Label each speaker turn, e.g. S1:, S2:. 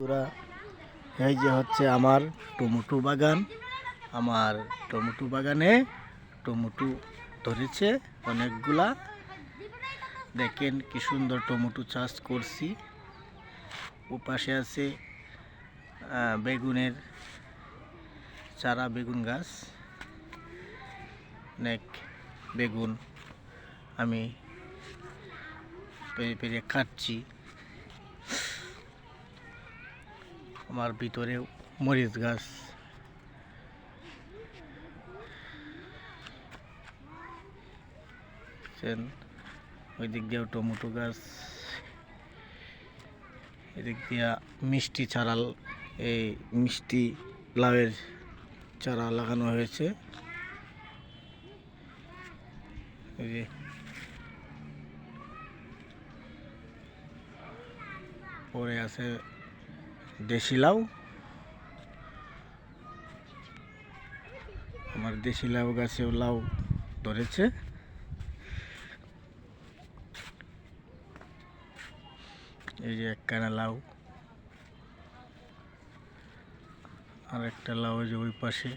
S1: পুরা এই যে হচ্ছে আমার টমেটো বাগান। আমার টমেটো বাগানে টমেটো ধরেছে অনেকগুলা। দেখেন কি সুন্দর টমেটো চাষ করছি। ও পাশে আছে বেগুনের চারা, বেগুন গাছ। অনেক বেগুন আমি পেরে পেরে খাচ্ছি। আমার ভিতরে মরিচ গাছ, ওই দিক দিয়েও টমেটো গাছ, এদিক দিয়া মিষ্টি চারা, এই মিষ্টি লাউয়ের চারা লাগানো হয়েছে। এই যে পরে আছে দেশি লাউ। আমার দেশি লাউ গাছেও লাউ ধরেছে। এই যে একখানা লাউ, আর একটা লাউ যে ওই পাশে।